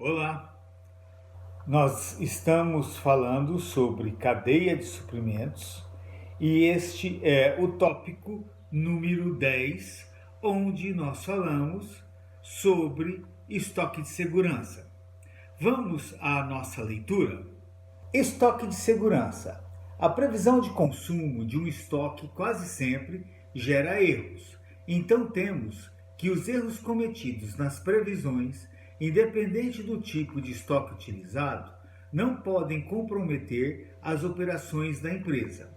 Olá, nós estamos falando sobre cadeia de suprimentos e este é o tópico número 10, onde nós falamos sobre estoque de segurança. Vamos à nossa leitura? Estoque de segurança. A previsão de consumo de um estoque quase sempre gera erros. Então temos que os erros cometidos nas previsões, independente do tipo de estoque utilizado, não podem comprometer as operações da empresa.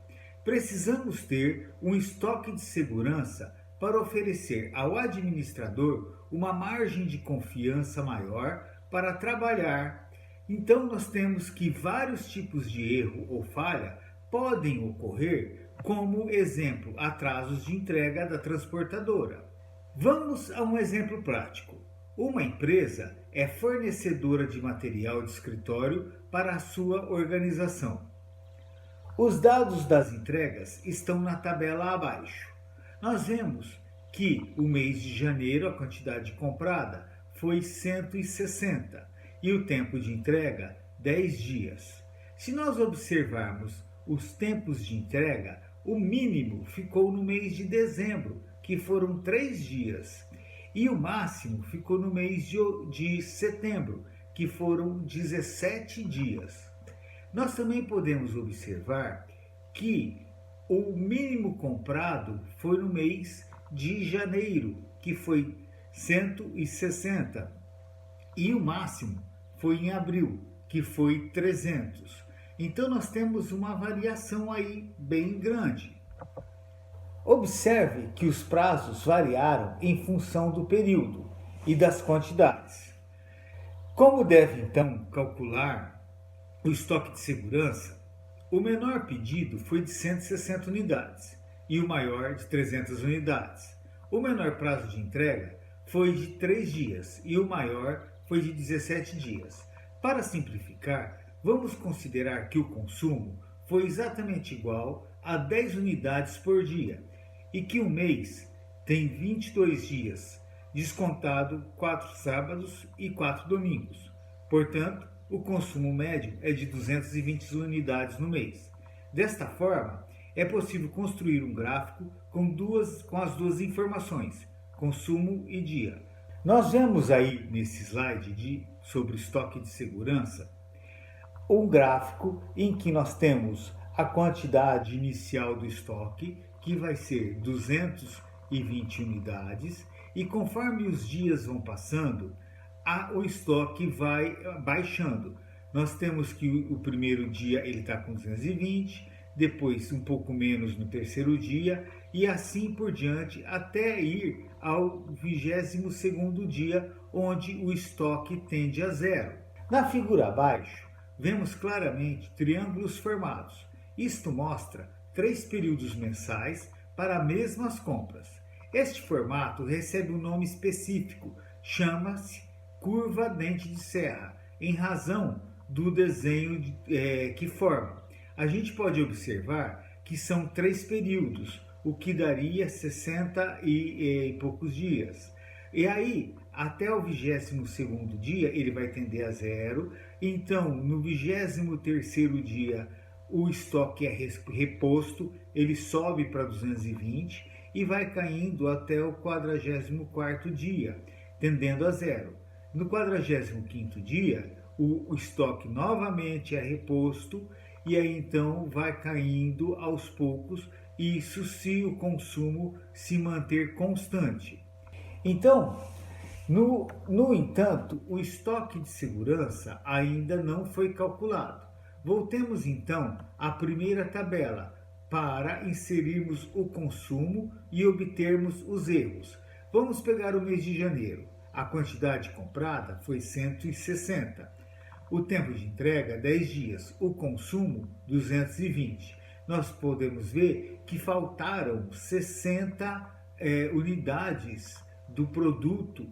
Precisamos ter um estoque de segurança para oferecer ao administrador uma margem de confiança maior para trabalhar. Então nós temos que vários tipos de erro ou falha podem ocorrer, como exemplo, atrasos de entrega da transportadora. Vamos a um exemplo prático. Uma empresa é fornecedora de material de escritório para a sua organização. Os dados das entregas estão na tabela abaixo. Nós vemos que o mês de janeiro a quantidade comprada foi 160 e o tempo de entrega 10 dias. Se nós observarmos os tempos de entrega, o mínimo ficou no mês de dezembro, que foram 3 dias, e o máximo ficou no mês de setembro, que foram 17 dias. Nós também podemos observar que o mínimo comprado foi no mês de janeiro, que foi 160, e o máximo foi em abril, que foi 300. Então nós temos uma variação aí bem grande. Observe que os prazos variaram em função do período e das quantidades. Como deve então calcular o estoque de segurança? O menor pedido foi de 160 unidades e o maior de 300 unidades. O menor prazo de entrega foi de 3 dias e o maior foi de 17 dias. Para simplificar, vamos considerar que o consumo foi exatamente igual a 10 unidades por dia e que um mês tem 22 dias, descontado 4 sábados e 4 domingos. Portanto, o consumo médio é de 220 unidades no mês. Desta forma, é possível construir um gráfico com as duas informações, consumo e dia. Nós vemos aí nesse slide sobre estoque de segurança um gráfico em que nós temos a quantidade inicial do estoque, que vai ser 220 unidades, e conforme os dias vão passando, o estoque vai baixando. Nós temos que o primeiro dia ele está com 220, depois um pouco menos no terceiro dia, e assim por diante, até ir ao 22º dia, onde o estoque tende a zero. Na figura abaixo, vemos claramente triângulos formados. Isto mostra 3 períodos mensais para as mesmas compras. Este formato recebe um nome específico, chama-se curva dente de serra, em razão do desenho que forma. A gente pode observar que são 3 períodos, o que daria 60 e poucos dias. E aí, até o 22º dia, ele vai tender a zero. Então, no 23º dia, o estoque é reposto, ele sobe para 220 e vai caindo até o 44º dia, tendendo a zero. No 45º dia, o estoque novamente é reposto e aí então vai caindo aos poucos, isso se o consumo se manter constante. Então, no entanto, o estoque de segurança ainda não foi calculado. Voltemos então à primeira tabela para inserirmos o consumo e obtermos os erros. Vamos pegar o mês de janeiro. A quantidade comprada foi 160. O tempo de entrega, 10 dias. O consumo, 220. Nós podemos ver que faltaram 60 unidades do produto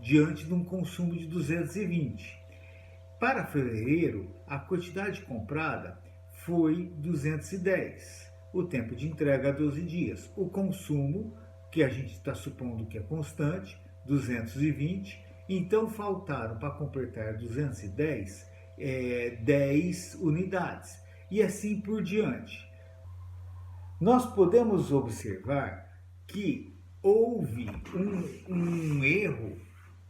diante de um consumo de 220. Para fevereiro, a quantidade comprada foi 210. O tempo de entrega, 12 dias. O consumo, que a gente está supondo que é constante, 220, Então faltaram para completar 210, 10 unidades e assim por diante. Nós podemos observar que houve um erro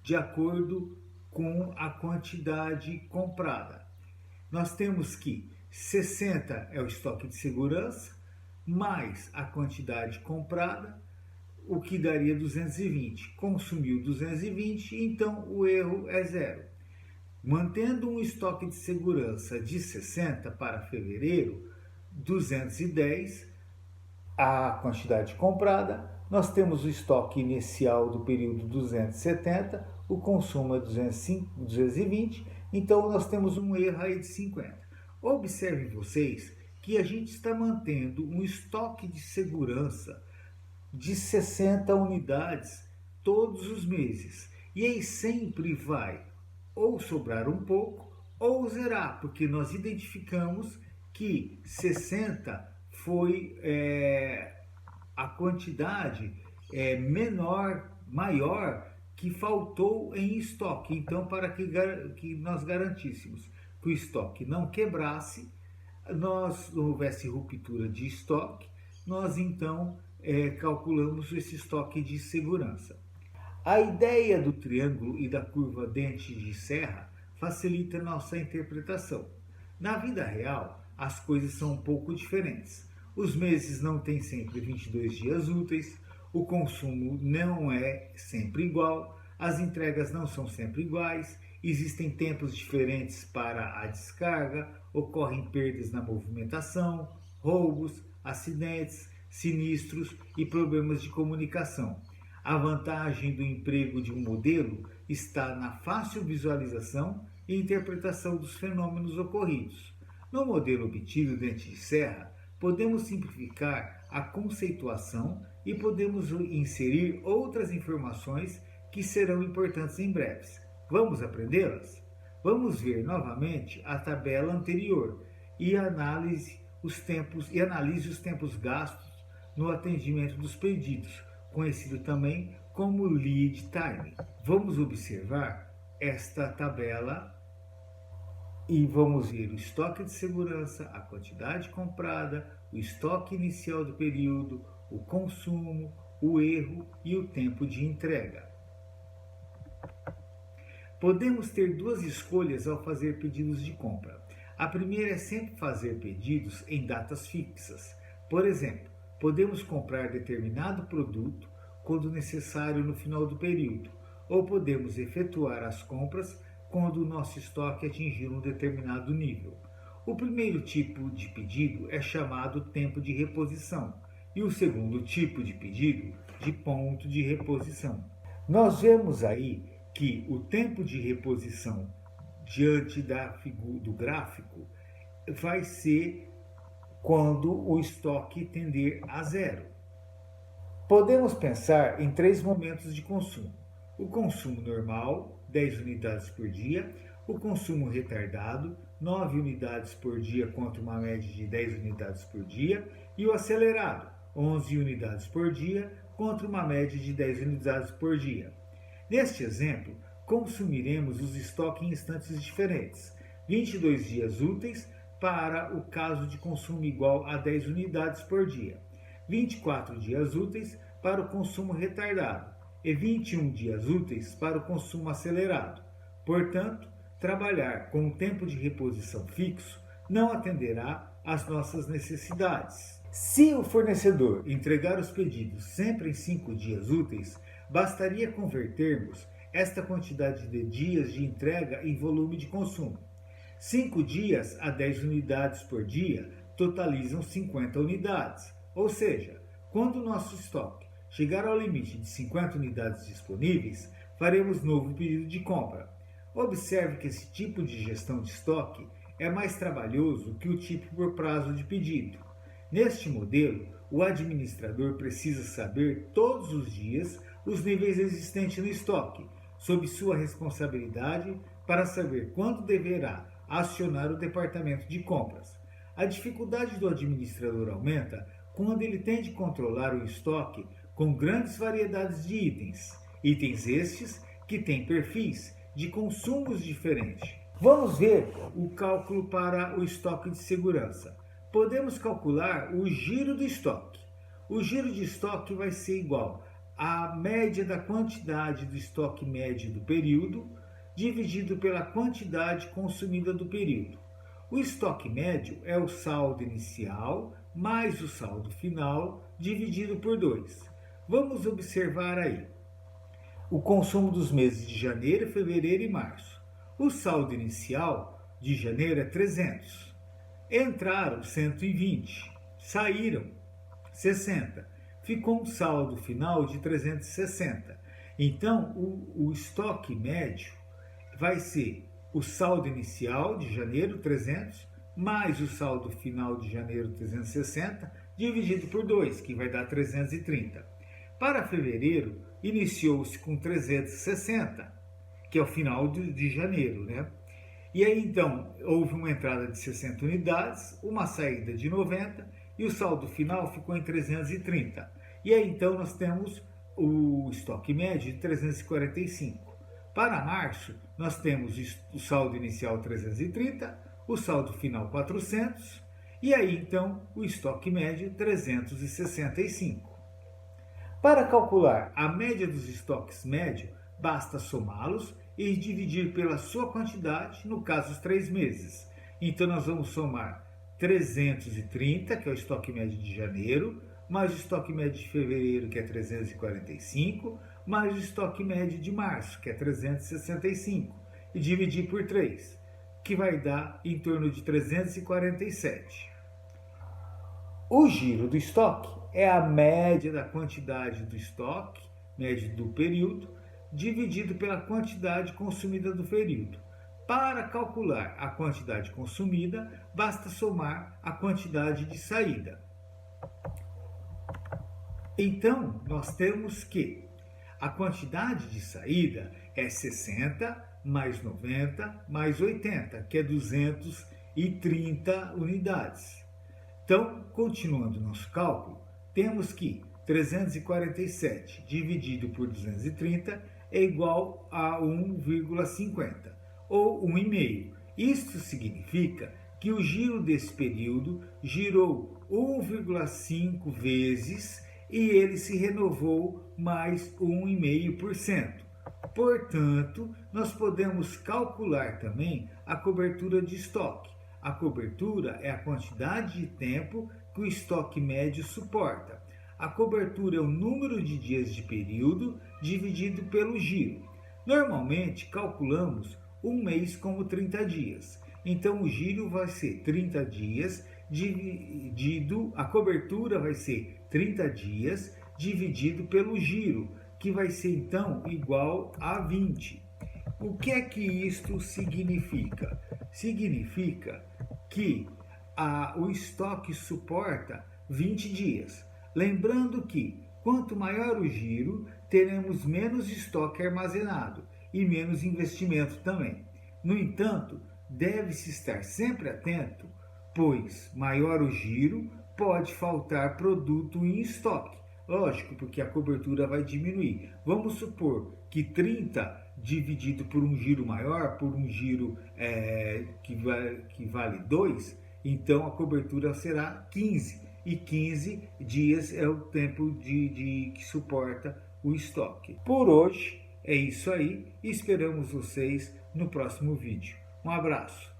de acordo com a quantidade comprada. Nós temos que 60 é o estoque de segurança, mais a quantidade comprada, o que daria 220. Consumiu 220, então o erro é zero. Mantendo um estoque de segurança de 60 para fevereiro, 210, a quantidade comprada, nós temos o estoque inicial do período 270, o consumo é 220, então nós temos um erro aí de 50. Observem vocês que a gente está mantendo um estoque de segurança de 60 unidades todos os meses. E aí sempre vai ou sobrar um pouco ou zerar, porque nós identificamos que 60 foi a quantidade maior que faltou em estoque. Então, para que nós garantíssemos que o estoque não quebrasse, não houvesse ruptura de estoque, nós então calculamos esse estoque de segurança. A ideia do triângulo e da curva dente de serra facilita nossa interpretação. Na vida real, as coisas são um pouco diferentes. Os meses não têm sempre 22 dias úteis, o consumo não é sempre igual, as entregas não são sempre iguais, existem tempos diferentes para a descarga, ocorrem perdas na movimentação, roubos, acidentes, sinistros e problemas de comunicação. A vantagem do emprego de um modelo está na fácil visualização e interpretação dos fenômenos ocorridos. No modelo obtido dente de serra, podemos simplificar a conceituação e podemos inserir outras informações que serão importantes em breves. Vamos aprendê-las? Vamos ver novamente a tabela anterior e analise os tempos gastos no atendimento dos pedidos, conhecido também como lead time. Vamos observar esta tabela e vamos ver o estoque de segurança, a quantidade comprada, o estoque inicial do período, o consumo, o erro e o tempo de entrega. Podemos ter duas escolhas ao fazer pedidos de compra. A primeira é sempre fazer pedidos em datas fixas. Por exemplo, podemos comprar determinado produto quando necessário no final do período, ou podemos efetuar as compras quando o nosso estoque atingir um determinado nível. O primeiro tipo de pedido é chamado tempo de reposição e o segundo tipo de pedido de ponto de reposição. Nós vemos aí que o tempo de reposição diante do gráfico vai ser quando o estoque tender a zero. Podemos pensar em 3 momentos de consumo: o consumo normal, 10 unidades por dia, o consumo retardado, 9 unidades por dia contra uma média de 10 unidades por dia, e o acelerado, 11 unidades por dia contra uma média de 10 unidades por dia. Neste exemplo, consumiremos os estoques em instantes diferentes, 22 dias úteis para o caso de consumo igual a 10 unidades por dia, 24 dias úteis para o consumo retardado e 21 dias úteis para o consumo acelerado. Portanto, trabalhar com um tempo de reposição fixo não atenderá às nossas necessidades. Se o fornecedor entregar os pedidos sempre em 5 dias úteis, bastaria convertermos esta quantidade de dias de entrega em volume de consumo. 5 dias a 10 unidades por dia totalizam 50 unidades, ou seja, quando o nosso estoque chegar ao limite de 50 unidades disponíveis, faremos novo pedido de compra. Observe que esse tipo de gestão de estoque é mais trabalhoso que o tipo por prazo de pedido. Neste modelo, o administrador precisa saber todos os dias os níveis existentes no estoque, sob sua responsabilidade para saber quando deverá acionar o departamento de compras. A dificuldade do administrador aumenta quando ele tem de controlar o estoque com grandes variedades de itens estes que têm perfis de consumos diferentes. Vamos ver o cálculo para o estoque de segurança. Podemos calcular o giro do estoque. O giro de estoque vai ser igual à média da quantidade do estoque médio do período, dividido pela quantidade consumida do período. O estoque médio é o saldo inicial mais o saldo final dividido por 2. Vamos observar aí o consumo dos meses de janeiro, fevereiro e março. O saldo inicial de janeiro é 300. Entraram 120, saíram 60. Ficou um saldo final de 360. Então, o estoque médio vai ser o saldo inicial de janeiro, 300, mais o saldo final de janeiro, 360, dividido por 2, que vai dar 330. Para fevereiro, iniciou-se com 360, que é o final de janeiro, né? E aí, então, houve uma entrada de 60 unidades, uma saída de 90, e o saldo final ficou em 330. E aí, então, nós temos o estoque médio de 345. Para março, nós temos o saldo inicial 330, o saldo final 400, e aí, então, o estoque médio 365. Para calcular a média dos estoques médios, basta somá-los e dividir pela sua quantidade, no caso, os 3 meses. Então, nós vamos somar 330, que é o estoque médio de janeiro, mais o estoque médio de fevereiro, que é 345, mais o estoque médio de março, que é 365, e dividir por 3, que vai dar em torno de 347. O giro do estoque é a média da quantidade do estoque, média do período, dividido pela quantidade consumida do período. Para calcular a quantidade consumida, basta somar a quantidade de saída. Então, nós temos que a quantidade de saída é 60 mais 90 mais 80, que é 230 unidades. Então, continuando nosso cálculo, temos que 347 dividido por 230 é igual a 1,50, ou 1,5. Isto significa que o giro desse período girou 1,5 vezes e ele se renovou mais 1,5%. Portanto, nós podemos calcular também a cobertura de estoque. A cobertura é a quantidade de tempo que o estoque médio suporta. A cobertura é o número de dias de período dividido pelo giro. Normalmente, calculamos um mês como 30 dias. Então, o giro vai ser 30 dias dividido, a cobertura vai ser 30 dias dividido pelo giro, que vai ser então igual a 20. O que é que isto significa? Significa que o estoque suporta 20 dias. Lembrando que quanto maior o giro, teremos menos estoque armazenado e menos investimento também. No entanto, deve-se estar sempre atento, pois maior o giro, pode faltar produto em estoque. Lógico, porque a cobertura vai diminuir. Vamos supor que 30 dividido por um giro maior, por um giro que vale 2, então a cobertura será 15. E 15 dias é o tempo que suporta o estoque. Por hoje é isso aí. Esperamos vocês no próximo vídeo. Um abraço.